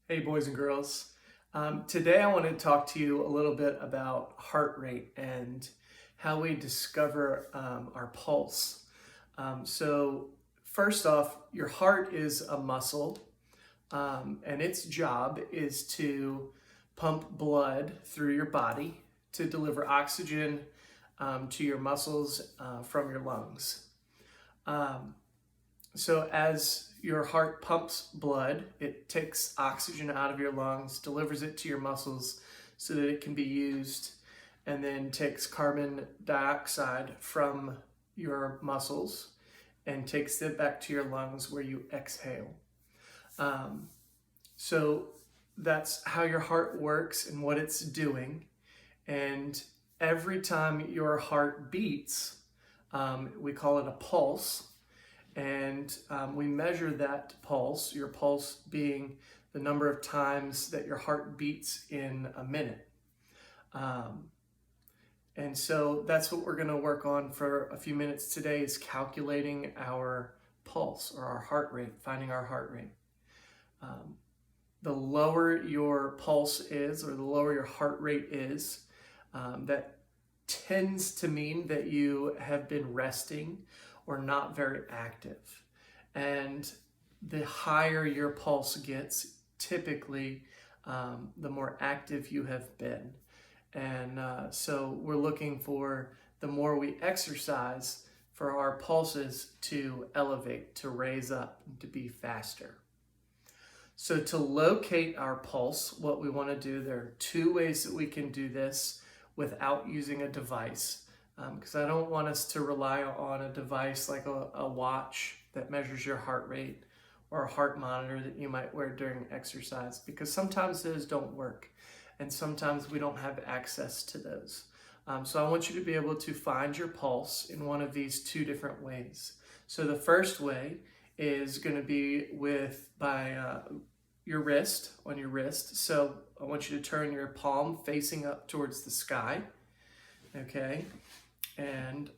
Hey, boys and girls. Today I want to talk to you a little bit about heart rate and how we discover our pulse. So, first off, your heart is a muscle, and its job is to pump blood through your body to deliver oxygen to your muscles from your lungs. Um, so as your heart pumps blood, it takes oxygen out of your lungs, delivers it to your muscles so that it can be used, and then takes carbon dioxide from your muscles and takes it back to your lungs where you exhale. Um, so that's how your heart works and what it's doing. And every time your heart beats, we call it a pulse, and we measure that pulse, your pulse being the number of times that your heart beats in a minute. Um, and so that's what we're going to work on for a few minutes today, is calculating our pulse or our heart rate, finding our heart rate. Um, the lower your pulse is, or the lower your heart rate is, that tends to mean that you have been resting or not very active. And the higher your pulse gets, typically, the more active you have been. And so we're looking for, the more we exercise, for our pulses to elevate, to raise up, to be faster. So to locate our pulse, what we want to do, there are two ways that we can do this without using a device. Because I don't want us to rely on a device like a watch that measures your heart rate, or a heart monitor that you might wear during exercise, because sometimes those don't work and sometimes we don't have access to those. So I want you to be able to find your pulse in one of these two different ways. So the first way is going to be by your wrist, on your wrist. So I want you to turn your palm facing up towards the sky. Okay. And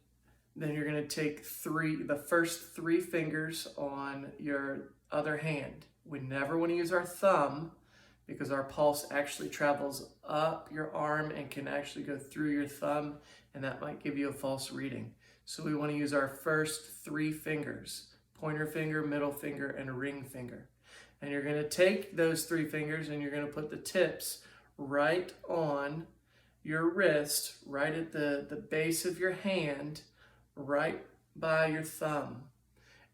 then you're going to take the first three fingers on your other hand. We never want to use our thumb, because our pulse actually travels up your arm and can actually go through your thumb, and that might give you a false reading. So we want to use our first three fingers: pointer finger, middle finger, and a ring finger. And you're going to take those three fingers and you're going to put the tips right on your wrist, right at the base of your hand, right by your thumb.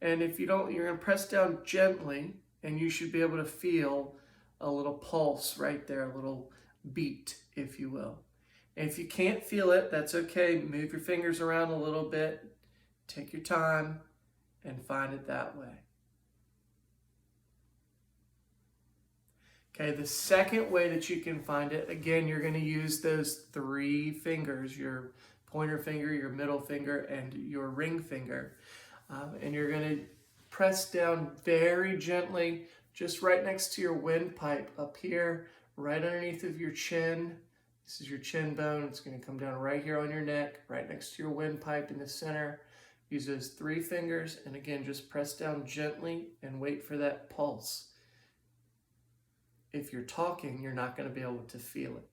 And if you don't, you're going to press down gently, and you should be able to feel a little pulse right there, a little beat, if you will. And if you can't feel it, that's okay. Move your fingers around a little bit, take your time, and find it that way. Okay, the second way that you can find it, again, you're going to use those three fingers: your pointer finger, your middle finger, and your ring finger. And you're going to press down very gently, just right next to your windpipe up here, right underneath of your chin. This is your chin bone. It's going to come down right here on your neck, right next to your windpipe in the center. Use those three fingers, and again, just press down gently and wait for that pulse. If you're talking, you're not going to be able to feel it.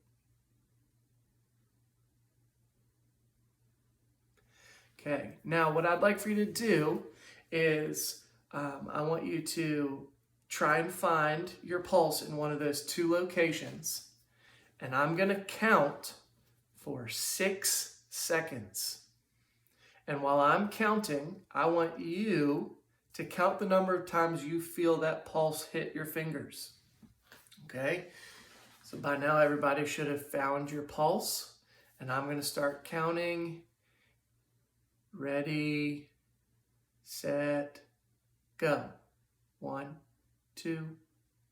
Okay, now what I'd like for you to do is I want you to try and find your pulse in one of those two locations, and I'm going to count for 6 seconds. And while I'm counting, I want you to count the number of times you feel that pulse hit your fingers. Okay, so by now everybody should have found your pulse, and I'm going to start counting. Ready, set, go. 1, 2,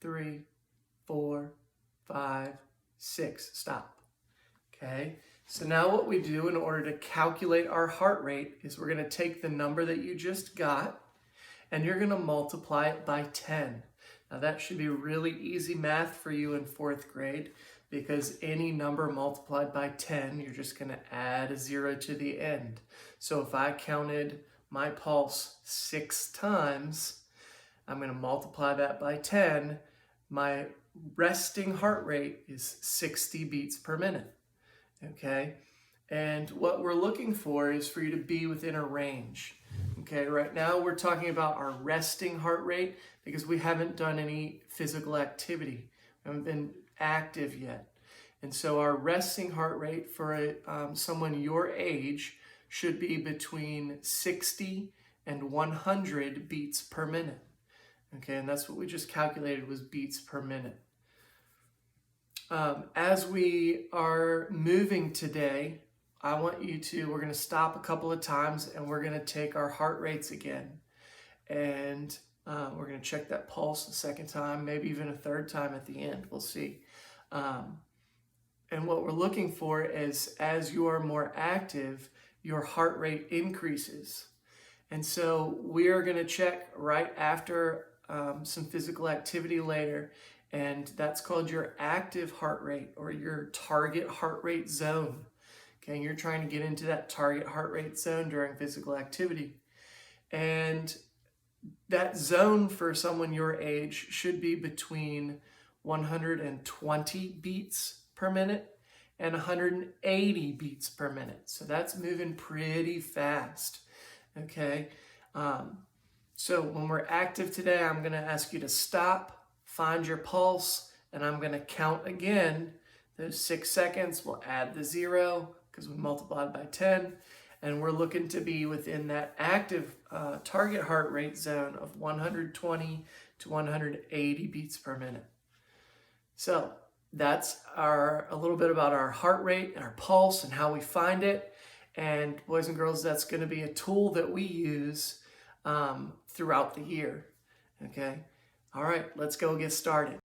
3, 4, 5, 6. Stop. Okay, so now what we do in order to calculate our heart rate is we're going to take the number that you just got, and you're going to multiply it by 10. Now that should be really easy math for you in 4th grade, because any number multiplied by 10, you're just going to add a 0 to the end. So if I counted my pulse 6 times, I'm going to multiply that by 10. My resting heart rate is 60 beats per minute, okay? And what we're looking for is for you to be within a range. Okay, right now we're talking about our resting heart rate because we haven't done any physical activity. We haven't been active yet. And so our resting heart rate for someone your age should be between 60 and 100 beats per minute. Okay, and that's what we just calculated was beats per minute. As we are moving today, we're going to stop a couple of times and we're going to take our heart rates again. And we're going to check that pulse a second time, maybe even a third time at the end. We'll see. And what we're looking for is as you are more active, your heart rate increases. And so we are going to check right after some physical activity later, and that's called your active heart rate or your target heart rate zone. Okay, you're trying to get into that target heart rate zone during physical activity. And that zone for someone your age should be between 120 beats per minute and 180 beats per minute. So that's moving pretty fast, okay? So when we're active today, I'm gonna ask you to stop, find your pulse, and I'm gonna count again. Those 6 seconds, we'll add the 0 because we multiplied by 10, and we're looking to be within that active target heart rate zone of 120 to 180 beats per minute. So that's a little bit about our heart rate and our pulse and how we find it. And boys and girls, that's going to be a tool that we use throughout the year. Okay. All right, let's go get started.